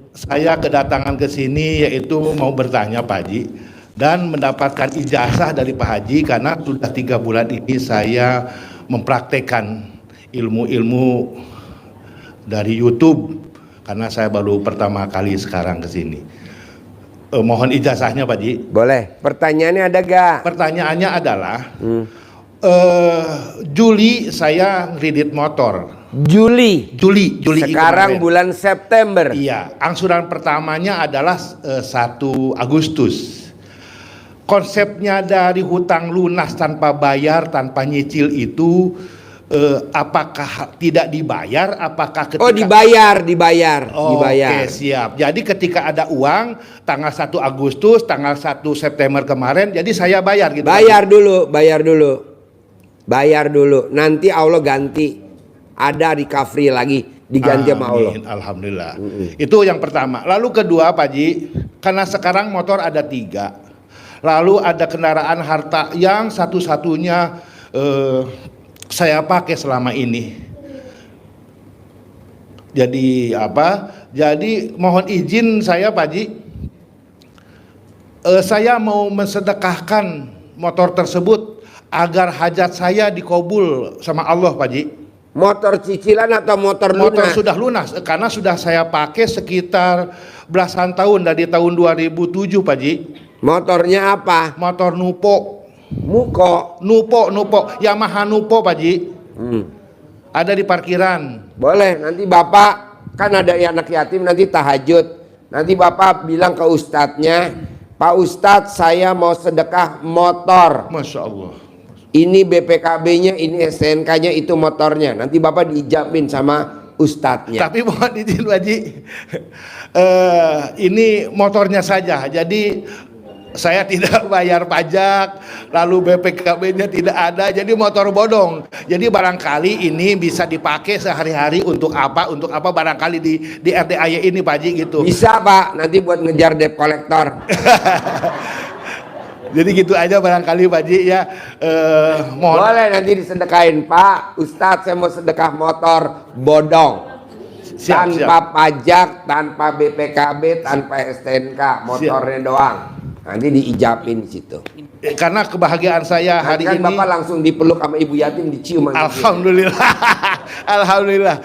Saya kedatangan ke sini yaitu mau bertanya Pak Haji dan mendapatkan ijazah dari Pak Haji karena sudah 3 bulan ini saya mempraktekkan ilmu-ilmu dari YouTube karena saya baru pertama kali sekarang ke sini. Mohon ijazahnya Pak Haji. Boleh. Pertanyaannya ada gak? Pertanyaannya adalah Juli saya kredit motor. Juli sekarang bulan September. Iya, angsuran pertamanya adalah 1 Agustus. Konsepnya dari hutang lunas tanpa bayar, tanpa nyicil itu apakah tidak dibayar? Apakah ketika dibayar? Oke, siap. Jadi ketika ada uang tanggal 1 Agustus, tanggal 1 September kemarin, jadi saya bayar gitu. Bayar dulu. Nanti Allah ganti. Ada recovery lagi, diganti sama Allah. Alhamdulillah. Itu yang pertama. Lalu kedua Pak Haji, karena sekarang motor ada 3. Lalu ada kendaraan harta yang satu-satunya saya pakai selama ini. Jadi Jadi mohon izin saya Pak Haji, saya mau mensedekahkan motor tersebut agar hajat saya dikabul sama Allah Pak Haji. Motor cicilan atau motor lunas? Motor sudah lunas karena sudah saya pakai sekitar belasan tahun dari tahun 2007 Pak Haji. Motornya apa? Motor Nupo, Yamaha Nupo Pak Haji. Ada di parkiran. Boleh, nanti Bapak kan ada anak yatim nanti tahajud. Nanti Bapak bilang ke ustadznya, Pak Ustadz saya mau sedekah motor. Masya Allah. Ini BPKB-nya, ini STNK-nya, itu motornya. Nanti Bapak diijabin sama ustadznya. Tapi mohon izin Pak Haji, ini motornya saja. Jadi saya tidak bayar pajak, lalu BPKB-nya tidak ada, jadi motor bodong. Jadi barangkali ini bisa dipakai sehari-hari untuk apa barangkali di RDAY ini Pak Haji gitu. Bisa Pak, nanti buat ngejar debt collector. Jadi gitu aja barangkali Pak Haji ya. Mohon. Boleh nanti disedekain Pak Ustadz, saya mau sedekah motor bodong. Tanpa pajak, tanpa BPKB, tanpa STNK, motornya doang. Nanti diijabin di situ. Karena kebahagiaan saya hari ini. Bapak langsung dipeluk sama ibu yatim, dicium. Alhamdulillah. Alhamdulillah.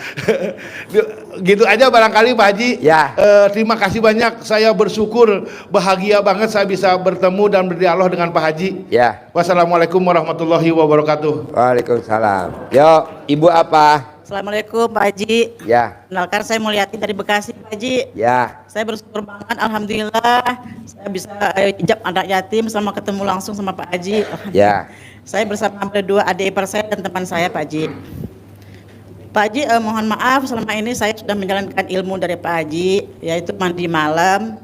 Gitu aja barangkali Pak Haji. Ya. Terima kasih banyak. Saya bersyukur, bahagia banget saya bisa bertemu dan berdialog dengan Pak Haji. Ya. Wassalamualaikum warahmatullahi wabarakatuh. Waalaikumsalam. Yo, ibu apa? Assalamualaikum Pak Haji. Ya. Kenalkan saya Mulyati dari Bekasi Pak Haji. Ya. Saya bersyukur banget, alhamdulillah saya bisa ijab anak yatim sama ketemu langsung sama Pak Haji. Ya. Saya bersama berdua adik ipar saya dan teman saya Pak Haji. Pak Haji, mohon maaf selama ini saya sudah menjalankan ilmu dari Pak Haji, yaitu mandi malam,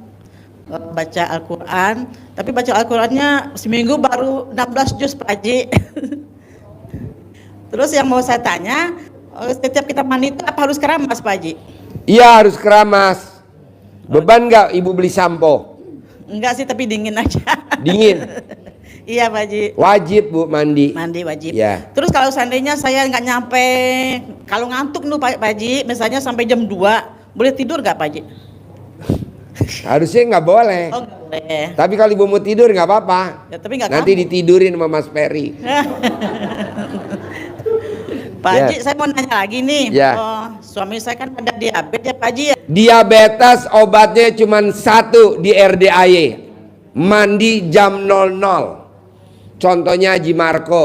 baca Al-Quran. Tapi baca Al-Qurannya seminggu baru 16 juz Pak Haji. Terus yang mau saya tanya, setiap kita mandi itu apa harus keramas Pak Haji? Iya harus keramas. Beban nggak ibu beli sampo? Enggak sih, tapi dingin aja. Dingin? Iya Pak Haji. Wajib Bu mandi. Mandi wajib. Ya. Terus kalau seandainya saya nggak nyampe, kalau ngantuk nih Pak Haji, misalnya sampai jam 2, boleh tidur nggak Pak Haji? Harusnya nggak boleh. Oh nggak boleh. Tapi kalau ibu mau tidur nggak apa-apa. Ya, tapi nggak nanti ditidurin sama Mas Peri. Pak Haji, saya mau nanya lagi nih. Ya. Suami saya kan ada diabetes ya Pak Haji ya. Diabetes obatnya cuma 1 di RDAY. Mandi jam 00. Contohnya Haji Marco,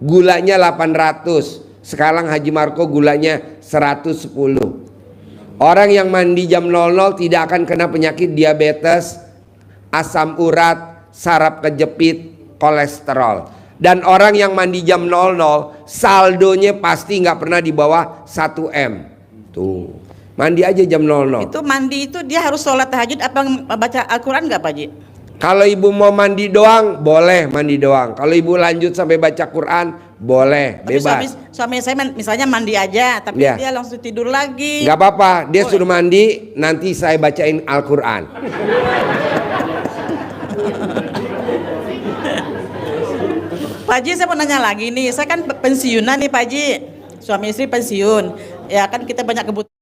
gulanya 800. Sekarang Haji Marco gulanya 110. Orang yang mandi jam 00 tidak akan kena penyakit diabetes, asam urat, saraf kejepit, kolesterol. Dan orang yang mandi jam 00 saldonya pasti nggak pernah di bawah 1 M. Tuh, mandi aja jam 00. Itu mandi itu dia harus sholat tahajud apa baca Al-Quran nggak Pak Haji? Kalau ibu mau mandi doang boleh mandi doang. Kalau ibu lanjut sampai baca Quran boleh, tapi bebas. Suami saya misalnya mandi aja, tapi Ya. dia langsung tidur lagi. Nggak apa-apa, dia suruh mandi, nanti saya bacain Al-Quran. Pak Haji, saya mau nanya lagi nih, saya kan pensiunan nih Pak Haji, suami istri pensiun, ya kan kita banyak kebutuhan.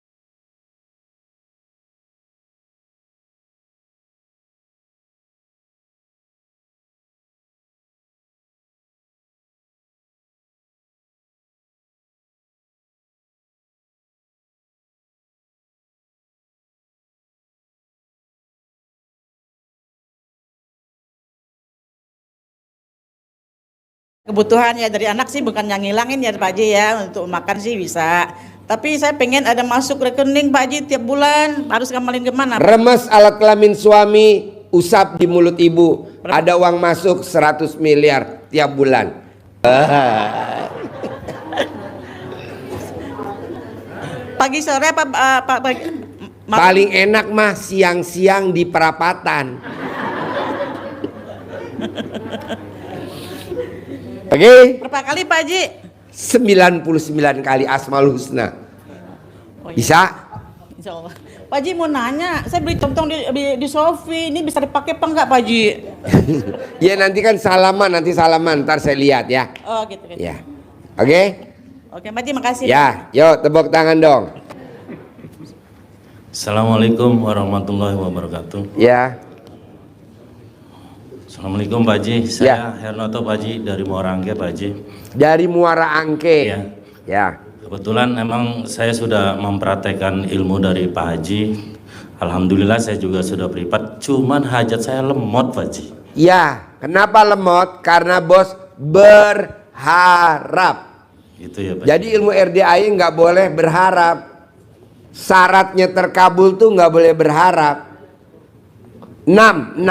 Kebutuhan ya dari anak sih bukan yang ngilangin ya Pak Haji ya, untuk makan sih bisa. Tapi saya pengen ada masuk rekening Pak Haji tiap bulan, harus kembaliin kemana? Remes alat kelamin suami, usap di mulut ibu. Ada uang masuk 100 miliar tiap bulan. Pagi sore apa pagi? Paling enak mah siang-siang di perapatan. Oke, Berapa kali Pak Haji? 99 kali Asmaul Husna. Oh, iya. Bisa? Insya Allah. Pak Haji mau nanya, saya beli tong-tong di Shopee, ini bisa dipakai apa enggak Pak Haji? Ya nanti kan salaman, ntar saya lihat ya. Oh gitu. Ya, oke? Oke Pak Haji, makasih. Ya, yuk tepuk tangan dong. Assalamualaikum warahmatullahi wabarakatuh. Ya, Assalamualaikum Pak Haji, saya Hernoto Pak Haji dari Muara Angke Pak Haji. dari Muara Angke. Ya. Ya. Kebetulan emang saya sudah mempraktekkan ilmu dari Pak Haji. Alhamdulillah saya juga sudah privat, cuman hajat saya lemot Pak Haji. Ya, kenapa lemot? Karena bos berharap. Gitu ya Pak. Jadi ilmu RDAI nggak boleh berharap. Syaratnya terkabul tuh nggak boleh berharap. 6.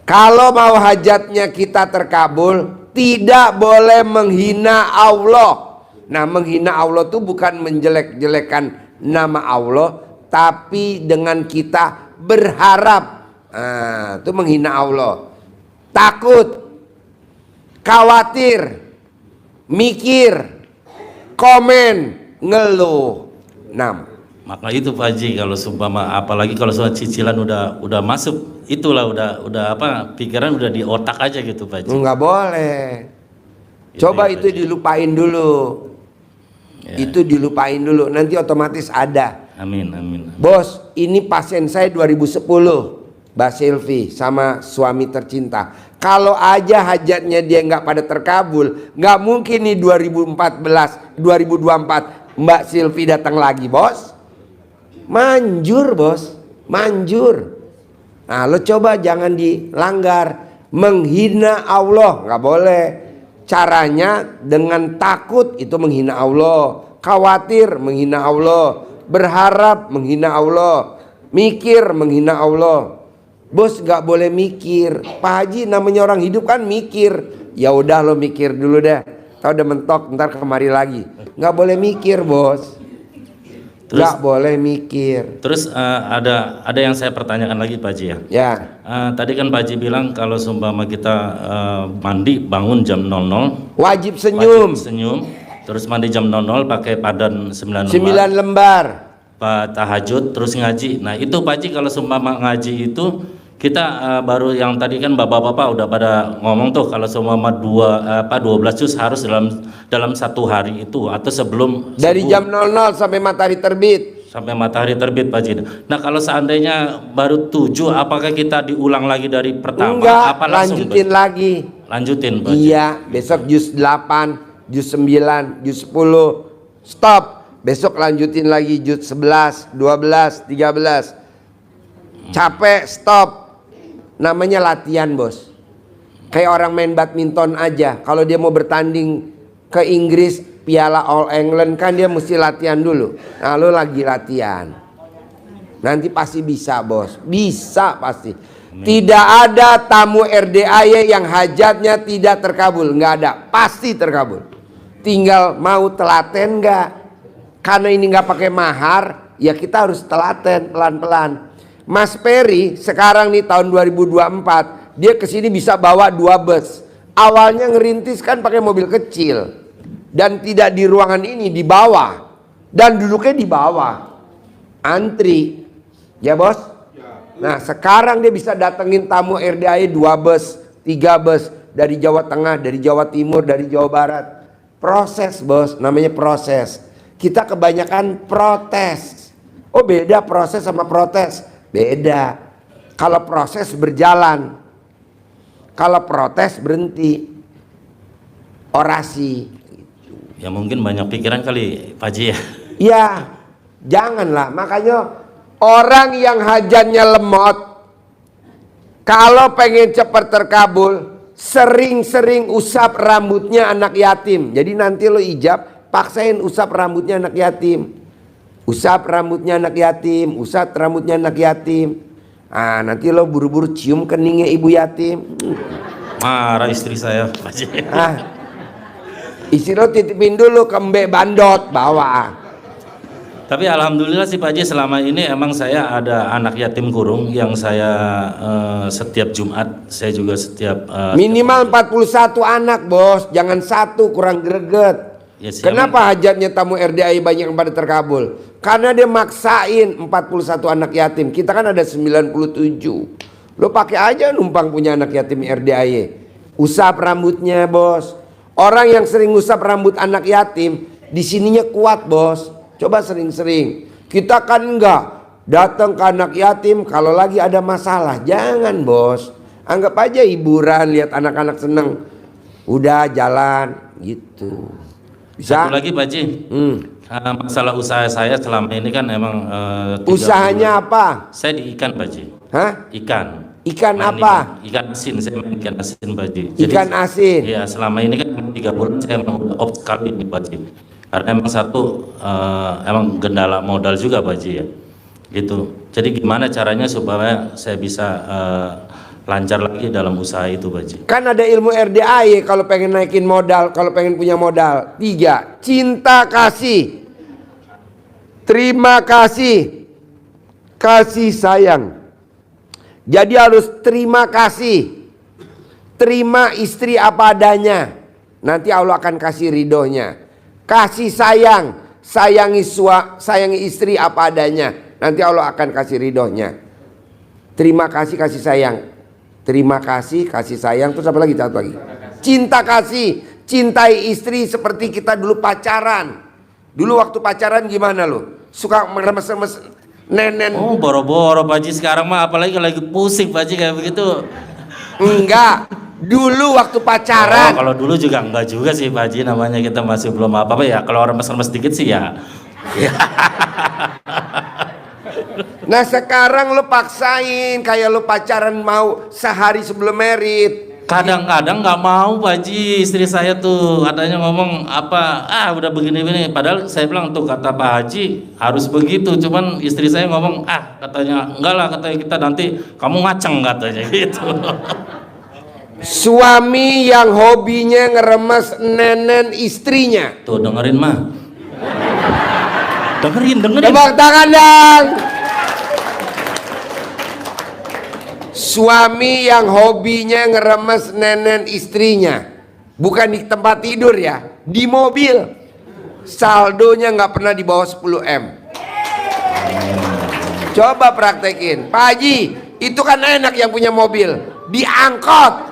Kalau mau hajatnya kita terkabul, tidak boleh menghina Allah. Nah, menghina Allah tuh bukan menjelek-jelekan nama Allah, tapi dengan kita berharap. Nah, itu menghina Allah. Takut, khawatir, mikir, komen, ngeluh. 6. Maka itu Pak Haji, kalau sumpama apalagi kalau soal cicilan udah masuk, itulah udah apa, pikiran udah di otak aja gitu Pak Haji. Nggak boleh. Coba itu dilupain dulu. Ya. Itu dilupain dulu, nanti otomatis ada. Amin, amin. Bos, ini pasien saya 2010, Mbak Silvi sama suami tercinta. Kalau aja hajatnya dia nggak pada terkabul, nggak mungkin nih 2024 Mbak Silvi datang lagi, bos. Manjur, bos, manjur. Nah, lo coba jangan dilanggar. Menghina Allah nggak boleh. Caranya dengan takut, itu menghina Allah. Khawatir, menghina Allah. Berharap, menghina Allah. Mikir, menghina Allah. Bos nggak boleh mikir. Pak Haji namanya orang hidup kan mikir. Ya udah lo mikir dulu deh. Tau udah mentok, ntar kemari lagi. Nggak boleh mikir, bos. Nggak boleh mikir. Terus ada yang saya pertanyakan lagi Pak Haji ya. Ya. Tadi kan Pak Haji bilang kalau seumpama kita mandi bangun jam 00 Wajib senyum. wajib senyum, terus mandi jam 00 pakai padan 9 lembar, 9 lembar. Pak tahajud terus ngaji. Nah itu Pak Haji kalau seumpama ngaji itu kita baru yang tadi kan bapak-bapak udah pada ngomong tuh kalau seumpama 12 juz harus dalam satu hari itu atau sebelum Dari subuh. jam 00 sampai matahari terbit. Sampai matahari terbit Pak Haji. Nah kalau seandainya baru 7, apakah kita diulang lagi dari pertama? Enggak, apa langsung lanjutin lagi. Lanjutin Pak Haji. Iya, besok juz 8, juz 9, juz 10. Stop. Besok lanjutin lagi juz 11, 12, 13. Capek, stop. Namanya latihan, bos. Kayak orang main badminton aja. Kalau dia mau bertanding ke Inggris, Piala All England, kan dia mesti latihan dulu. Nah, lo lagi latihan. Nanti pasti bisa, bos. Bisa pasti. Tidak ada tamu RDAY yang hajatnya tidak terkabul. Nggak ada. Pasti terkabul. Tinggal mau telaten nggak? Karena ini nggak pakai mahar, ya kita harus telaten pelan-pelan. Mas Peri sekarang nih tahun 2024, dia kesini bisa bawa 2 bus. Awalnya ngerintis kan pakai mobil kecil. Dan tidak di ruangan ini, di bawah. Dan duduknya di bawah. Antri. Ya bos? Nah sekarang dia bisa datengin tamu RDAI 2 bus, 3 bus. Dari Jawa Tengah, dari Jawa Timur, dari Jawa Barat. Proses bos, namanya proses. Kita kebanyakan protes. Oh beda proses sama protes. Beda. Kalau proses berjalan, kalau protes berhenti. Orasi. Ya mungkin banyak pikiran kali Pak Haji ya. Ya, janganlah. Makanya orang yang hajatnya lemot, kalau pengen cepat terkabul, sering-sering usap rambutnya anak yatim. Jadi nanti lo ijab, paksain usap rambutnya anak yatim. Usap rambutnya anak yatim, usap rambutnya anak yatim. Ah, nanti lo buru-buru cium keningnya ibu yatim. Marah istri saya, Pak Haji. Ah, istri lo titipin dulu ke Mbak Bandot, bawa. Tapi alhamdulillah sih Pak Haji, selama ini emang saya ada anak yatim kurung yang saya setiap Jumat saya juga setiap Minimal 41 anak bos, jangan satu, kurang greget. Ya, Kenapa hajatnya tamu RDAI banyak yang pada terkabul? Karena dia maksain 41 anak yatim. Kita kan ada 97. Lo pakai aja numpang punya anak yatim RDAI. Usap rambutnya bos. Orang yang sering usap rambut anak yatim di sininya kuat bos. Coba sering-sering. Kita kan enggak datang ke anak yatim kalau lagi ada masalah. Jangan bos. Anggap aja hiburan, lihat anak-anak seneng. Udah jalan gitu. Bisa? Satu lagi Pak Haji, masalah usaha saya selama ini kan emang Usahanya apa? Saya di ikan Pak Haji. Hah? Ikan. Ikan Main apa? Ikan asin, saya main ikan asin Pak Haji. Ikan asin. Iya, selama ini kan 3 bulan saya emang udah off sekali nih Pak Haji. Karena emang satu emang gendala modal juga Pak Haji ya. Gitu. Jadi gimana caranya supaya saya bisa lancar lagi dalam usaha itu Pak Haji? Kan ada ilmu RDAI kalau pengen naikin modal, kalau pengen punya modal. 3, cinta kasih. Terima kasih. Kasih sayang. Jadi harus terima kasih. Terima istri apa adanya. Nanti Allah akan kasih ridhonya. Kasih sayang. Sayangi istri apa adanya. Nanti Allah akan kasih ridhonya. Terima kasih, kasih sayang. Terima kasih, kasih sayang. Terus apa lagi? Satu lagi. Cinta kasih. Cintai istri seperti kita dulu pacaran. Dulu waktu pacaran gimana lo? Suka meremes-remes nenen. Oh, boro-boro Pak Haji sekarang mah, apalagi kalau lagi pusing Pak Haji kayak begitu. Enggak. Dulu waktu pacaran. Oh, kalau dulu juga enggak juga sih Pak Haji, namanya kita masih belum apa-apa ya. Kalau remes-remes dikit sih ya. Nah sekarang lo paksain kayak lo pacaran mau sehari sebelum merit. Kadang-kadang nggak mau Pak Haji, istri saya tuh katanya ngomong apa, udah begini-begini. Padahal saya bilang tuh kata Pak Haji harus begitu. Cuman istri saya ngomong katanya enggak lah, katanya kita nanti kamu ngaceng katanya gitu. Suami yang hobinya ngeremes nenen istrinya. Tuh dengerin mah. Dengerin. Tepuk tangan dong. Suami yang hobinya ngeremes nenen istrinya. Bukan di tempat tidur ya, di mobil. Saldonya nggak pernah di bawah 10 M. Coba praktekin. Pak Haji, itu kan enak yang punya mobil. Diangkot.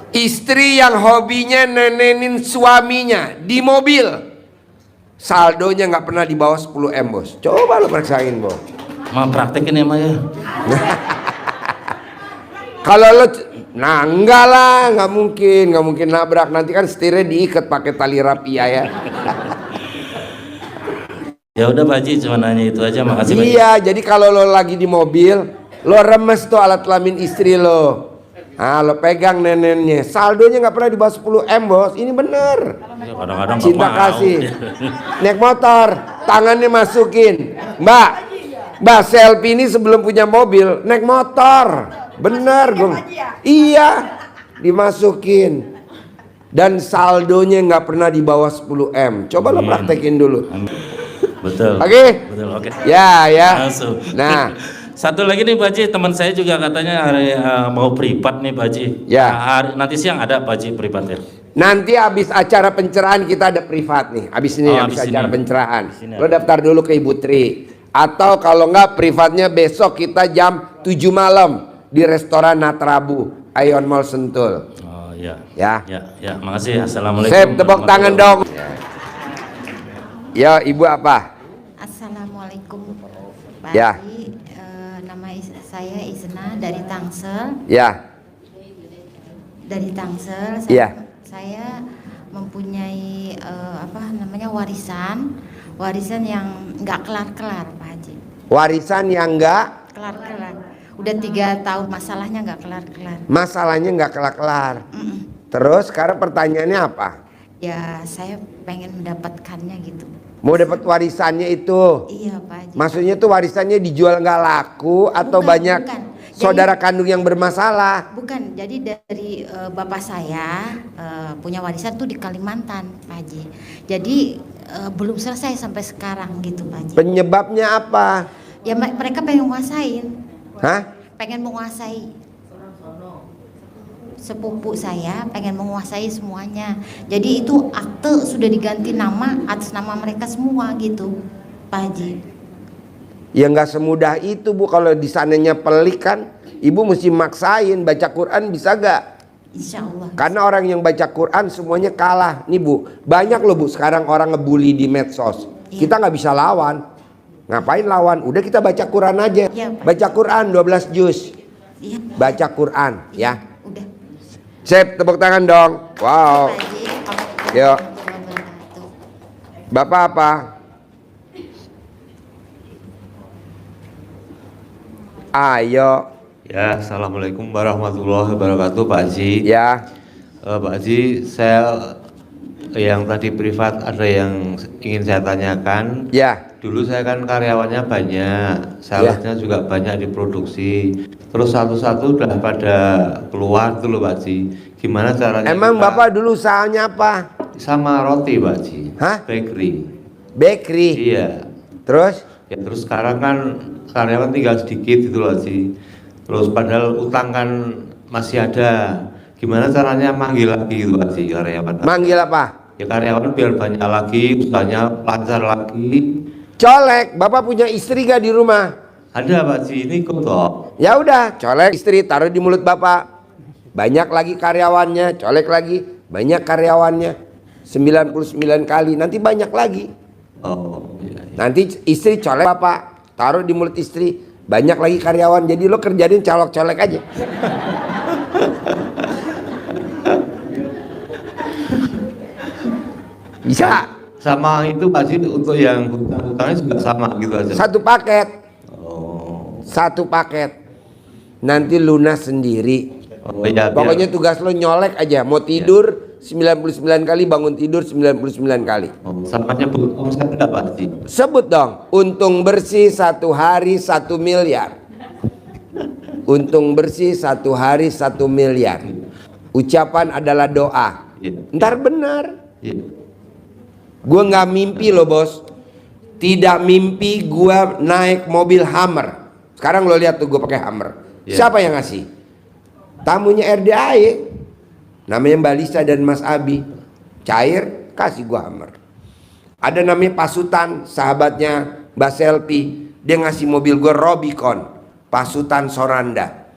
Istri yang hobinya nenenin suaminya di mobil, saldonya nggak pernah di bawah 10 M bos. Coba lo periksain bos. Mau praktekin ya Maya. Kalau lo, nah enggak lah, nggak mungkin nabrak. Nanti kan setirnya diikat pakai tali rapia ya. Ya udah Pak Haji, cuma nanya itu aja, makasih Pak Haji. Iya, jadi kalau lo lagi di mobil, lo remes tuh alat kelamin istri lo. Ah, lo pegang nenennya, saldonya nggak pernah di bawah 10 M bos. Ini bener. Ya, kadang-kadang nggak Cinta mau. kasih. Naik motor, tangannya masukin. Mbak selfie ini sebelum punya mobil naik motor. Bener gue. Iya, dimasukin. Dan saldonya nggak pernah di bawah 10 M. Coba lo praktekin dulu. Betul. Oke? Betul, oke. Ya. Langsung. Nah, Satu lagi nih Pak Haji, teman saya juga katanya hari mau privat nih Pak Haji. Ya. Nanti siang ada Pak Haji privatnya. nanti habis acara pencerahan kita ada privat nih. Habis ini habis acara pencerahan. Lo daftar dulu ke Ibu Tri. Atau kalau enggak privatnya besok kita jam 7 malam di restoran Natrabu, Ion Mall Sentul. Oh iya. Ya. Ya, makasih. Assalamualaikum. Sip, tepuk tangan dong. Ya, Ibu apa? Assalamualaikum Pak Ya. Haji. Nama saya Isna dari Tangsel. Ya. Dari Tangsel. Ya. Saya mempunyai warisan yang nggak kelar-kelar Pak Haji. Warisan yang enggak Kelar-kelar. Udah 3 tahun masalahnya nggak kelar-kelar. Masalahnya nggak kelar-kelar. Terus sekarang pertanyaannya apa? Ya saya pengen mendapatkannya gitu. Mau dapat warisannya itu? Iya Pak Haji. Maksudnya tuh warisannya dijual nggak laku atau Bukan, banyak bukan. saudara kandung yang bermasalah? Bukan, jadi dari bapak saya punya warisan tuh di Kalimantan Pak Haji. Jadi belum selesai sampai sekarang gitu Pak Haji. Penyebabnya apa? Ya mereka pengen menguasain. Hah? Pengen menguasai. Sepupu saya pengen menguasai semuanya. Jadi itu akte sudah diganti nama atas nama mereka semua gitu Pak Haji. Ya nggak semudah itu Bu, kalau di sananya pelik kan Ibu mesti maksain. Baca Quran bisa gak? Insya Allah. Karena orang yang baca Quran semuanya kalah. Nih Bu, banyak loh Bu sekarang orang ngebully di medsos. Iya. Kita nggak bisa lawan. Ngapain lawan? Udah kita baca Quran aja. Iya, Pak. Baca Quran 12 juz. Iya. Baca Quran ya. Udah. Sip, tepuk tangan dong. Wow. Pak Haji, Assalamualaikum Yuk. warahmatullahi wabarakatuh. Bapak apa? Ayo. Ya, assalamualaikum warahmatullahi wabarakatuh, Pak Haji. Ya. Pak Haji, saya yang tadi privat ada yang ingin saya tanyakan. Ya. Dulu saya kan karyawannya banyak, salesnya juga banyak diproduksi. Terus satu-satu udah pada keluar tuh loh, Pak Haji. Gimana caranya? Emang kita- Bapak dulu usahanya apa? Sama roti, Pak Haji. Hah? Bakery. Bakery. Iya. Terus? Ya terus sekarang kan karyawan tinggal sedikit gitu loh Haji. Terus padahal utang kan masih ada. Gimana caranya manggil lagi gitu Haji karyawan? Manggil apa? Ya karyawan biar banyak lagi, usahanya lancar lagi. Colek. Bapak punya istri gak di rumah? Ada Pak Haji, ini kok toh. Ya udah, colek istri taruh di mulut Bapak. Banyak lagi karyawannya, colek lagi. Banyak karyawannya. 99 kali, nanti banyak lagi. Oh iya, iya. Nanti istri colek Bapak, taruh di mulut istri. Banyak lagi karyawan, jadi lo kerjain colek-colek aja. Bisa. Sama itu Pak Haji untuk yang hutang-hutangnya juga sama gitu aja. Satu paket. Oh. Satu paket. Nanti lunas sendiri. Oh iya, Pokoknya biar- tugas lo nyolek aja. Mau tidur 99 kali, bangun tidur 99 kali. Oh, sama nyebut omset enggak Pak Haji? Sebut dong, untung bersih 1 hari 1 miliar. Untung bersih 1 hari 1 miliar. Ucapan adalah doa. Iya. Ntar benar. Iya. Gue nggak mimpi loh bos. Tidak mimpi gue naik mobil Hummer. Sekarang lo lihat tuh gue pakai Hummer. Iya. Siapa yang ngasih? Tamunya RDAE. Namanya Mbak Lisa dan Mas Abi. Cair, kasih gue Hummer. Ada namanya Pasutan, sahabatnya Mbak Selvi. Dia ngasih mobil gue Robicon. Pasutan Soranda.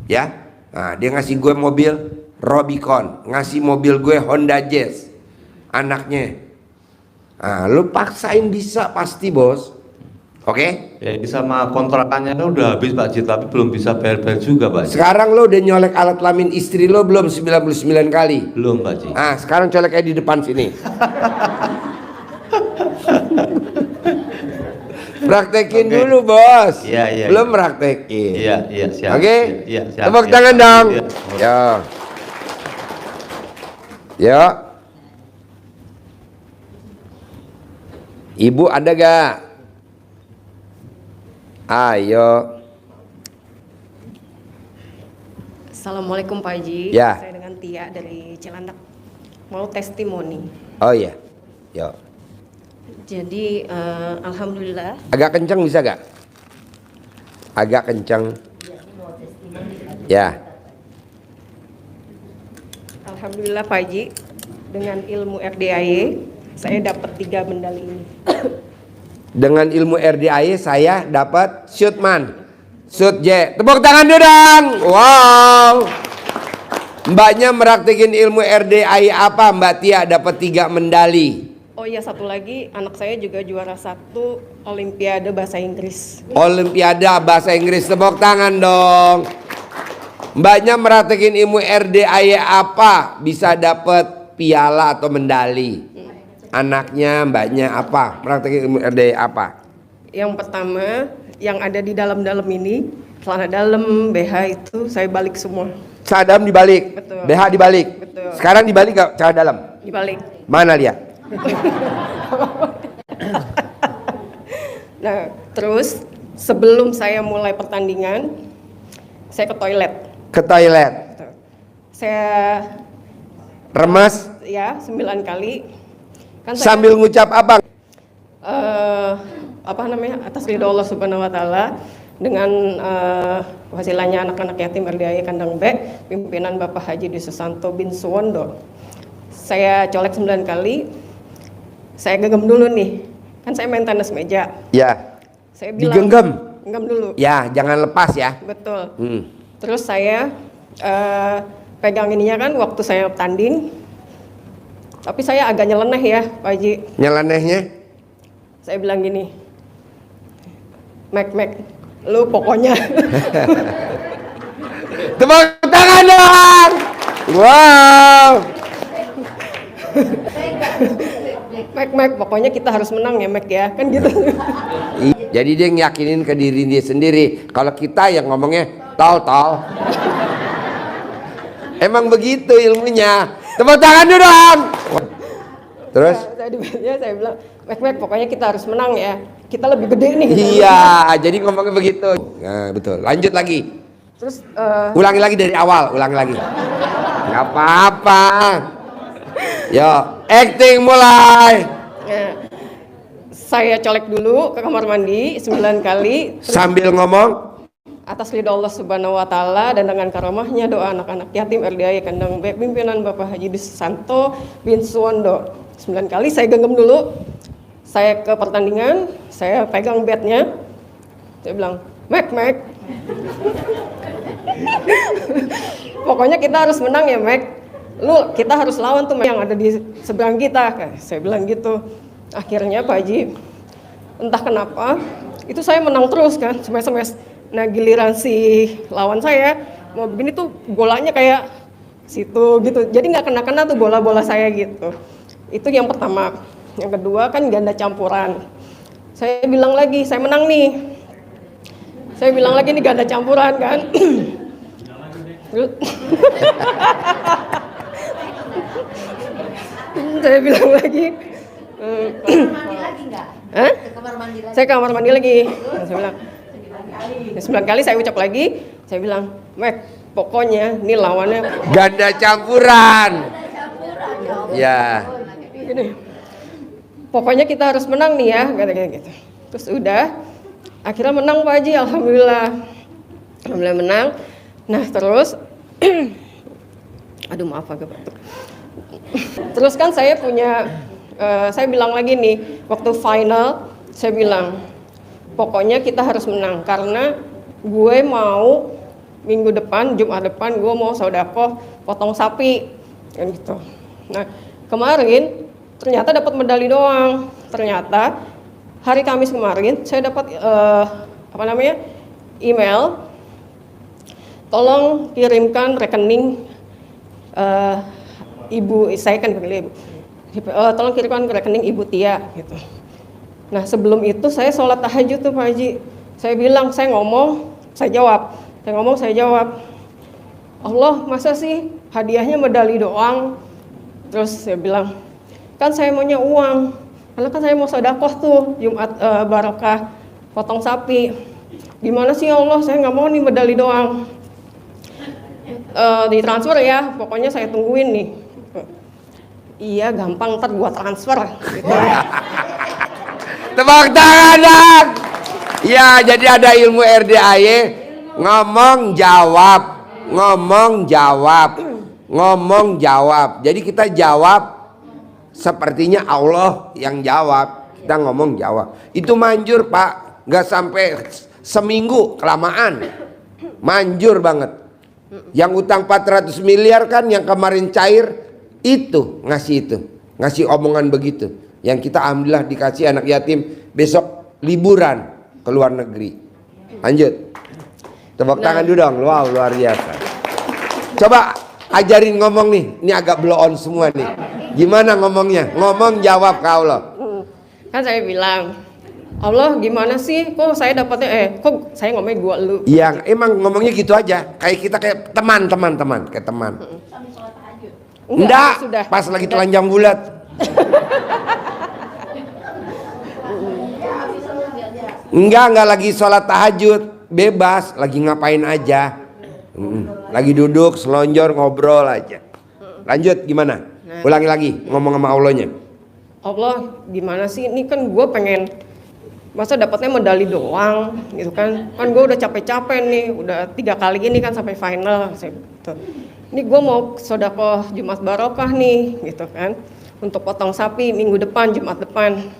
Ya. Nah, dia ngasih gue mobil Robicon. Ngasih mobil gue Honda Jazz. Anaknya. Nah, lu paksain bisa pasti bos. Oke? Ya ini sama kontrakannya kan udah habis Pak Haji, tapi belum bisa bayar-bayar juga Pak Haji. Sekarang lo udah nyolek alat kelamin istri lo belum 99 kali? Belum Pak Haji. Ah, sekarang colek aja di depan sini. Praktekin Oke. dulu bos. Iya, iya, Belum iya. praktekin. Iya, iya, siap. Oke? Iya, siap. Tepuk siap, tangan Pak Haji. dong. Iya. Yo. Yo. Ibu ada gak? Ayo. Assalamualaikum Pak Haji. Ya. Saya dengan Tia dari Cilandak. Mau testimoni. Oh iya. Yo. Jadi alhamdulillah Agak kencang bisa gak? Agak kencang. Ya. alhamdulillah Pak Haji dengan ilmu RDAY saya dapat 3 medali ini. Dengan ilmu RDAE saya dapat shootman. Shoot J. Tepuk tangan dulu dong. Wow. Mbaknya meraktekin ilmu RDAE apa Mbak Tia dapat 3 medali. Oh iya, satu lagi, anak saya juga juara 1 Olimpiade Bahasa Inggris. Olimpiade bahasa Inggris. Tepuk tangan dong. Mbaknya meraktekin ilmu RDAE apa bisa dapat piala atau medali. Anaknya mbaknya apa? Meraktekin ilmu RDAE apa? Yang pertama, yang ada di dalam-dalam ini celana dalam, BH itu saya balik semua. Celana dalam dibalik, Betul. BH dibalik. Betul. Sekarang dibalik gak celana dalam? Dibalik. Mana lihat? Nah, terus sebelum saya mulai pertandingan, saya ke toilet. Ke toilet. Saya Remas ya 9 kali. Kan saya, sambil ngucap apa? apa namanya, atas ridho Allah Subhanahu Wa Taala dengan wasilahnya anak-anak yatim RDAY Kandang B, pimpinan Bapak Haji Dwi Susanto bin Suwondo. Saya colek 9 kali. Saya genggam dulu nih. Kan saya main tenis meja. Ya. Saya bilang Digenggam. genggam dulu. Ya, jangan lepas ya. Betul. Hmm. Terus saya pegang ininya kan waktu saya tanding. Tapi saya agak nyeleneh ya, Pak Haji. Nyelenehnya? Saya bilang gini, Mek, lu pokoknya. Tepuk tangan dong. Wow. Mek, pokoknya kita harus menang ya, Mek ya, kan gitu. Jadi dia ngiyakinin ke diri dia sendiri. Kalau kita yang ngomongnya tol. Emang begitu ilmunya. Tepuk tangan dulu dong. Terus? Saya bilang, Mek, pokoknya kita harus menang ya. Kita lebih gede nih. Iya, jadi ngomongnya begitu. Nah, betul. Lanjut lagi. Terus Ulangi lagi dari awal, ulangi lagi. Nggak apa-apa. Yo, acting mulai. Saya colek dulu ke kamar mandi 9 kali. Sambil ngomong. Atas ridho Allah Subhanahu Wa Taala dan dengan karamahnya doa anak-anak yatim RDAY Kandang B, pimpinan Bapak Haji Dwi Susanto bin Suwondo. 9 kali saya genggam dulu. Saya ke pertandingan, saya pegang batnya. Saya bilang, Mek. Pokoknya kita harus menang ya, Mek. Kita harus lawan tuh yang ada di seberang kita. Saya bilang gitu. Akhirnya Pak Haji, entah kenapa, itu saya menang terus kan, smash. Nah giliran si lawan saya mau begini tuh bolanya kayak situ gitu. Jadi nggak kena-kena tuh bola-bola saya gitu. Itu yang pertama. Yang kedua kan ganda campuran. Saya bilang lagi, saya menang nih. Saya bilang lagi nih ganda campuran kan. Saya bilang lagi. Mandi lagi nggak? Hah? Ke kamar mandi lagi. Saya kamar mandi lagi. Saya bilang, 9 kali saya ucap lagi. Saya bilang, Mek, pokoknya ini lawannya Ganda campuran. Ya. gini. Pokoknya kita harus menang nih ya, kata-kata gitu. Terus udah, akhirnya menang Pak Haji, alhamdulillah. Alhamdulillah menang. Nah terus, aduh maaf agak batuk. Terus kan saya punya, saya bilang lagi nih, waktu final, saya bilang, pokoknya kita harus menang karena gue mau minggu depan, Jumat depan, gue mau sodako potong sapi, kan gitu. Nah kemarin ternyata dapat medali doang. Ternyata hari Kamis kemarin saya dapat email, tolong kirimkan rekening ibu, saya kan panggil ibu, tolong kirimkan rekening Ibu Tia gitu. Nah sebelum itu saya sholat tahajud tuh Pak Haji. Saya bilang, saya ngomong, saya jawab. Saya ngomong, saya jawab. Allah, masa sih hadiahnya medali doang? Terus saya bilang, kan saya maunya uang. Karena kan saya mau sedekah tuh, Jumat barokah, potong sapi. Gimana sih Allah, saya nggak mau nih medali doang. Ditransfer ya, pokoknya saya tungguin nih. Iya gampang, ntar gua transfer. Gitu. Tepuk tangan dong. Ya, jadi ada ilmu RDAY, ngomong jawab. Jadi kita jawab sepertinya Allah yang jawab. Kita ngomong jawab. Itu manjur Pak, nggak sampai seminggu, kelamaan. Manjur banget. Yang utang 400 miliar kan yang kemarin cair itu ngasih omongan begitu. Yang kita alhamdulillah dikasih anak yatim besok liburan ke luar negeri. Lanjut. Tepuk tangan dulu dong. Wow, luar biasa. Coba ajarin ngomong nih. Ini agak blow on semua nih. Gimana ngomongnya? Ngomong jawab kau loh. Kan saya bilang, Allah gimana sih? Kok saya dapatnya kok saya ngomongnya gua lu? Iya, emang ngomongnya gitu aja. Kayak kita kayak teman, kayak teman. Enggak, sudah. pas lagi telanjang bulat. Enggak lagi sholat tahajud, bebas, lagi ngapain aja. Lagi duduk, selonjor, ngobrol aja. Lanjut gimana? Ulangi lagi ngomong sama Allahnya. Allah gimana sih? Ini kan gue pengen, masa dapatnya medali doang gitu kan? Kan gue udah capek-capek nih, udah 3 kali ini kan sampai final. Gitu. Ini gue mau sedekah Jumat Barokah nih, gitu kan? Untuk potong sapi minggu depan, Jumat depan.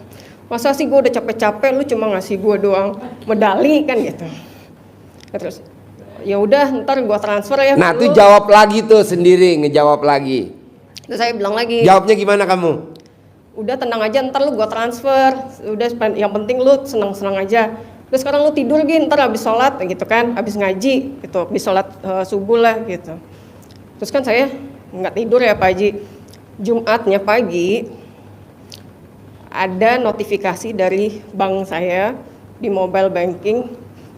Masa sih gue udah capek-capek, lu cuma ngasih gue doang medali kan gitu? Terus ya udah ntar gue transfer ya. Nah tuh jawab lagi tuh sendiri, ngejawab lagi. Terus saya bilang lagi. Jawabnya gimana kamu? Udah tenang aja, ntar lu gue transfer. Udah yang penting lu senang-senang aja. Terus sekarang lu tidur gini, ntar habis sholat gitu kan, habis ngaji gitu, habis sholat subuh lah gitu. Terus kan saya nggak tidur ya Pak Haji. Jumatnya pagi ada notifikasi dari bank saya di mobile banking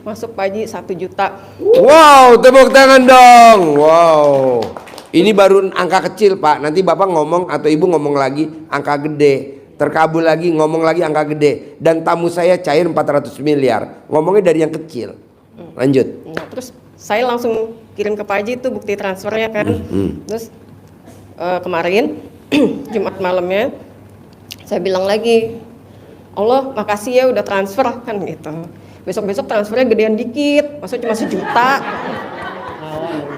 masuk Pak Haji 1 juta. Wow, tepuk tangan dong. Wow. Ini baru angka kecil Pak. Nanti Bapak ngomong atau Ibu ngomong lagi angka gede. Terkabul lagi ngomong lagi angka gede. Dan tamu saya cair 400 miliar. Ngomongnya dari yang kecil. Lanjut. Nah, terus saya langsung kirim ke Pak Haji itu bukti transfernya kan. Terus kemarin Jumat malamnya saya bilang lagi, Allah makasih ya udah transfer kan gitu. Besok-besok transfernya gedean dikit, maksudnya cuma 1 juta.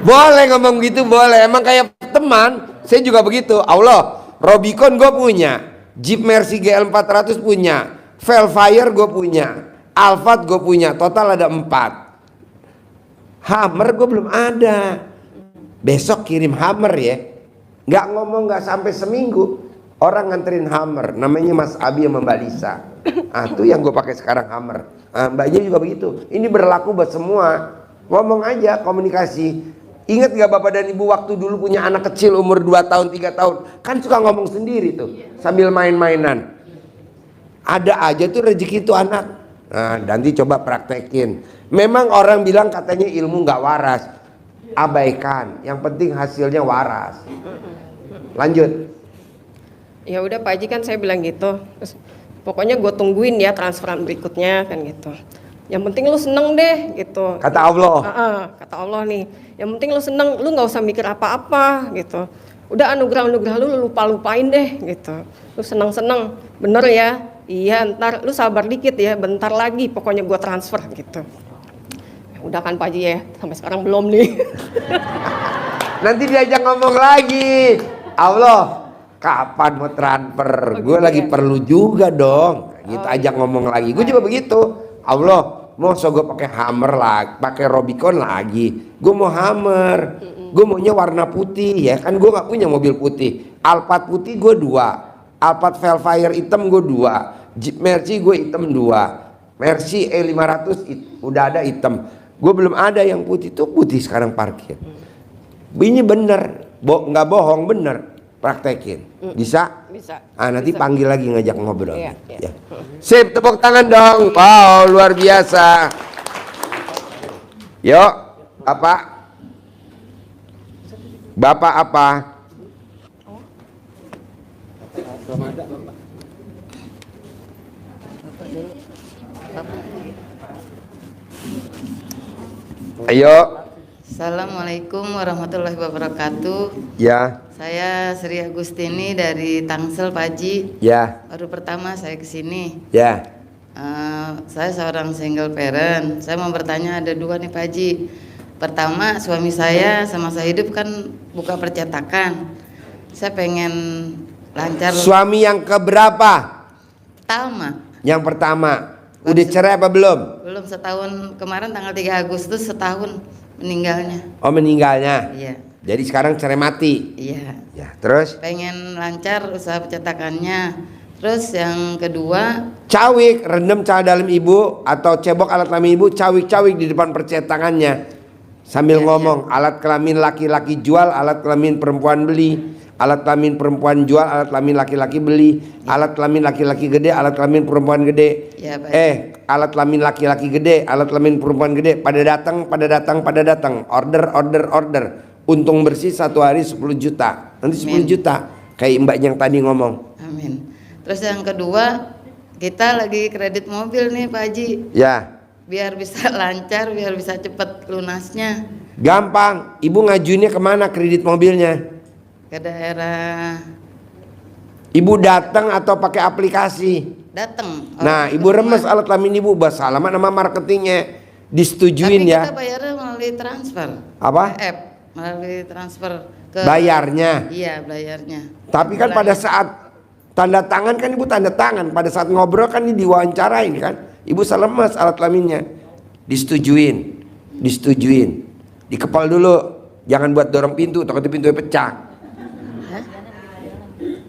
Boleh ngomong gitu, boleh. Emang kayak teman. Saya juga begitu. Allah, Robicon gue punya, Jeep Mercy GL 400 punya, Velfire gue punya, Alphard gue punya. Total ada 4. Hammer gue belum ada. Besok kirim Hammer ya. Nggak ngomong nggak sampai seminggu. Orang nganterin Hammer. Namanya Mas Abi sama Mbak Lisa. Ah tuh yang gue pakai sekarang Hammer. Mbaknya juga begitu. Ini berlaku buat semua. Ngomong aja, komunikasi. Ingat gak Bapak dan Ibu waktu dulu punya anak kecil umur 2 tahun, 3 tahun. Kan suka ngomong sendiri tuh. Sambil main-mainan. Ada aja tuh rezeki itu anak. Nah nanti coba praktekin. Memang orang bilang katanya ilmu gak waras. Abaikan. Yang penting hasilnya waras. Lanjut. Ya udah Pak Haji kan saya bilang gitu. Terus, pokoknya gue tungguin ya transferan berikutnya kan gitu. Yang penting lu seneng deh gitu. Kata Allah. Kata Allah nih. Yang penting lu seneng, lu nggak usah mikir apa-apa gitu. Udah anugerah-anugerah lu lupa-lupain deh gitu. Lu seneng-seneng, bener ya? Iya ntar lu sabar dikit ya, bentar lagi pokoknya gue transfer gitu. Udah kan Pak Haji ya, sampai sekarang belum nih. Nanti diajak ngomong lagi. Allah, kapan mau transfer? Gue lagi perlu juga dong. Gitu ajak ngomong lagi. Gue juga begitu. Allah, mau gue pakai Hammer lagi, pakai Robicon lagi. Gue mau Hammer. Gue maunya warna putih ya. Kan gue nggak punya mobil putih. Alphard putih gue 2. Alphard Velfire hitam gue 2. Jeep Mercy gue hitam 2. Mercy E500 udah ada hitam. Gue belum ada yang putih. Tuh putih sekarang parkir. Ini bener, nggak bohong, bener. Praktekin, bisa? Bisa. Nanti bisa. panggil lagi ngajak ngobrol. Iya. Ya. Sip, tepuk tangan dong. Wow, luar biasa. Yuk, Bapak apa? Ayo. Assalamualaikum warahmatullahi wabarakatuh. Ya. Saya Sri Agustini dari Tangsel, Pak Haji. Ya. Baru pertama saya kesini. Ya. Saya seorang single parent. Saya mau bertanya, ada 2 nih Pak Haji. Pertama, suami saya sama saya hidup kan buka percetakan. Saya pengen lancar. Suami yang keberapa? Pertama. Yang pertama. Udah cerai apa belum? Belum, setahun kemarin tanggal 3 Agustus setahun meninggalnya. Oh, meninggalnya. Iya. Jadi sekarang cerai mati. Iya. Ya, terus? Pengen lancar usaha percetakannya. Terus yang kedua, Cawik, rendam cah dalam ibu atau cebok alat kelamin ibu, cawik-cawik di depan percetakannya. Sambil Iya, ngomong, alat kelamin laki-laki jual, alat kelamin perempuan beli. alat kelamin perempuan jual, alat kelamin laki-laki beli, alat kelamin laki-laki gede, alat kelamin perempuan gede. Ya, Pak. Alat kelamin laki-laki gede, alat kelamin perempuan gede, pada datang, order. Untung bersih satu hari 10 juta, nanti 10 juta, kayak mbak yang tadi ngomong. Amin. Terus yang kedua, kita lagi kredit mobil nih Pak Haji. Ya. Biar bisa lancar, biar bisa cepet lunasnya. Gampang, ibu ngajuinnya kemana kredit mobilnya? Ke daerah. Ibu datang atau pakai aplikasi? Datang. Nah, ibu remes alat kelamin ibu, bahas alamat nama marketingnya, disetujuin Tapi ya. kita bayarnya melalui transfer. Apa? App, melalui transfer ke. Bayarnya. Iya, bayarnya. Tapi kan pada saat tanda tangan kan ibu tanda tangan, pada saat ngobrol kan ini diwawancarain kan, ibu selemes alat kelaminnya, disetujuin, dikepal dulu, jangan buat dorong pintu, takutnya pintunya pecah.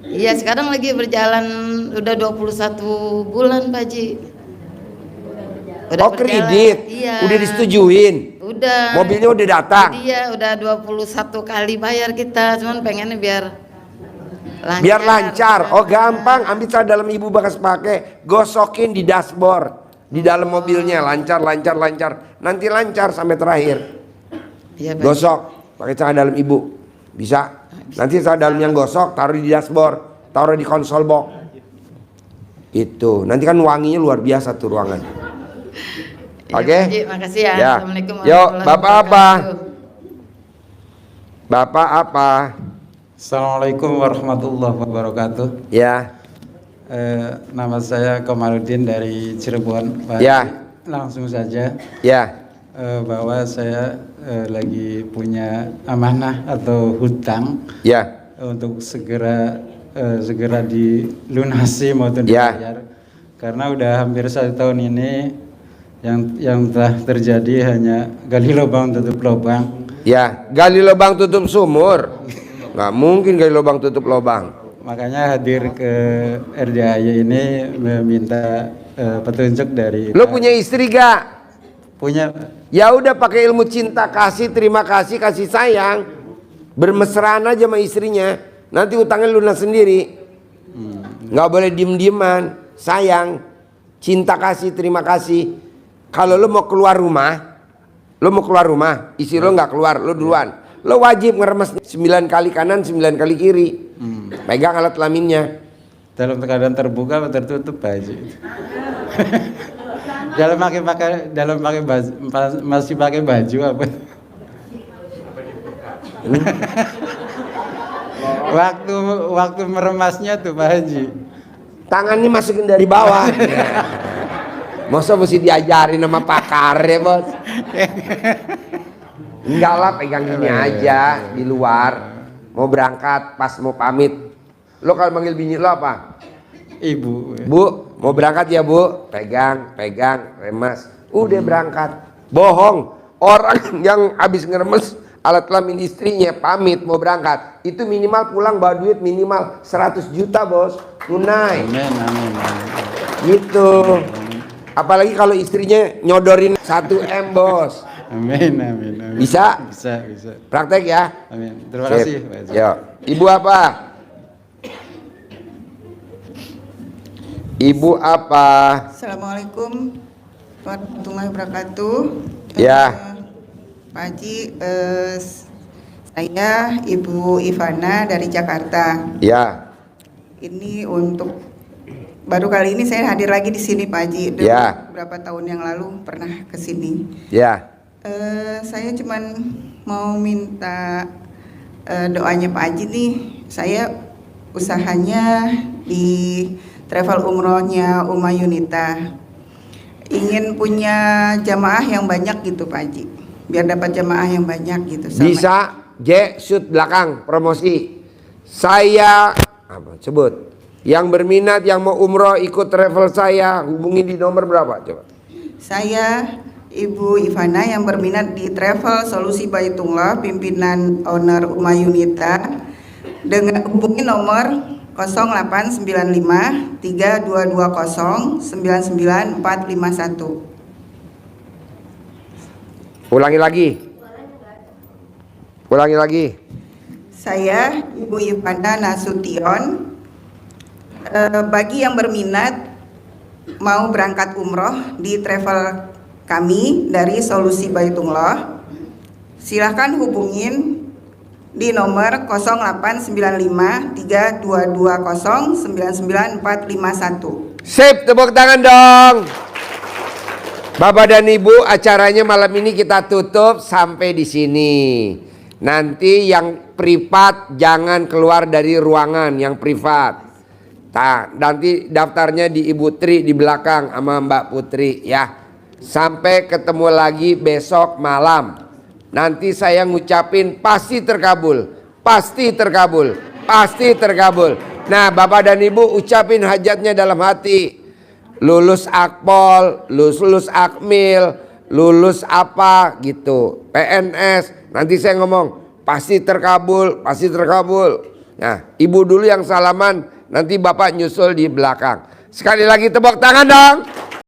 Iya, sekarang lagi berjalan udah 21 bulan Pak Haji. Udah Kredit, iya. udah disetujuin, Udah. mobilnya udah datang. Iya, udah 21 kali bayar kita, cuman pengennya biar lancar. Biar lancar, oh gampang, ambil saja dalam ibu bekas pakai, gosokin di dashboard, di dalam mobilnya, lancar. Nanti lancar sampai terakhir. Iya, Pak. Gosok, pakai cara dalam ibu, bisa. Nanti cara dalam yang gosok, taruh di dashboard, taruh di konsol box. Itu, nanti kan wanginya luar biasa tuh ruangan. Iya, Oke? Pak Haji, makasih ya. Ya. Assalamualaikum Yuk, warahmatullahi Bapak apa? wabarakatuh. Bapak apa? Assalamualaikum warahmatullahi wabarakatuh. Ya. Nama saya Komarudin dari Cirebon. Pak Ya. Haji. Langsung saja. Ya. Bahwa saya lagi punya amanah atau hutang. Ya. Untuk segera dilunasi maupun Ya. dibayar. Karena udah hampir 1 tahun ini yang telah terjadi hanya gali lubang tutup lubang. Ya, gali lubang tutup sumur. Nggak mungkin gali lubang tutup lubang. Makanya hadir ke RDAY ini meminta petunjuk dari. Lo punya istri gak? Punya. Ya udah pakai ilmu cinta kasih, terima kasih, kasih sayang, bermesraan aja sama istrinya. Nanti utangnya lunas sendiri. Nggak boleh diem-dieman, sayang, cinta kasih, terima kasih. Kalau lo mau keluar rumah, istri lo nggak keluar, lo duluan. Lo wajib ngeremes 9 kali kanan, 9 kali kiri. Pegang alat kelaminnya. Dalam keadaan terbuka atau tertutup Pak Haji? Masih pakai baju apa? waktu meremasnya tuh Pak Haji. Tangannya masukin dari bawah. Masa mesti diajarin sama pakar ya bos? Enggak lah, pegang gini aja di luar. Mau berangkat, pas mau pamit. Lo kalau manggil bini lo apa? Ibu. Bu, mau berangkat ya bu? Pegang, remas. Udah berangkat. Bohong. Orang yang habis ngeremes alat kelamin istrinya pamit mau berangkat, itu minimal pulang bawa duit minimal 100 juta bos, tunai. Amin. Gitu. Apalagi kalau istrinya nyodorin 1 M bos. Amin. Bisa? Bisa. Praktek ya. Amin. Terima kasih Pak Haji. Yo. Ibu apa? Ibu apa? Assalamualaikum warahmatullahi wabarakatuh. Ya. Pak Haji, saya Ibu Ivana dari Jakarta. Ya. Ini untuk baru kali ini saya hadir lagi di sini Pak Haji. Ya. Beberapa tahun yang lalu pernah ke sini. Ya. Saya cuman mau minta doanya Pak Haji nih. Saya usahanya di travel umrohnya Uma Yunita. Ingin punya jamaah yang banyak gitu Pak Haji. Biar dapat jamaah yang banyak gitu. Bisa shoot belakang promosi. Saya sebut yang berminat yang mau umroh ikut travel saya, hubungi di nomor berapa coba? Saya Ibu Ivana yang berminat di travel Solusi Baitullah, pimpinan owner Uma Yunita, dengan hubungi nomor 0895 3220 99451. Ulangi lagi. saya Ibu Ivana Nasution. Bagi yang berminat mau berangkat umroh di travel kami dari Solusi Baitullah, silahkan hubungin di nomor 0895-3220-99451. Sip, tepuk tangan dong. Bapak dan Ibu, acaranya malam ini kita tutup sampai di sini. Nanti yang privat jangan keluar dari ruangan yang privat. Nanti daftarnya di Ibu Tri di belakang sama Mbak Putri ya. Sampai ketemu lagi besok malam. Nanti saya ngucapin pasti terkabul, pasti terkabul, pasti terkabul. Nah, Bapak dan Ibu ucapin hajatnya dalam hati. Lulus Akpol, lulus Akmil, lulus apa gitu, PNS. Nanti saya ngomong pasti terkabul, pasti terkabul. Nah, Ibu dulu yang salaman, nanti Bapak nyusul di belakang. Sekali lagi tepuk tangan dong.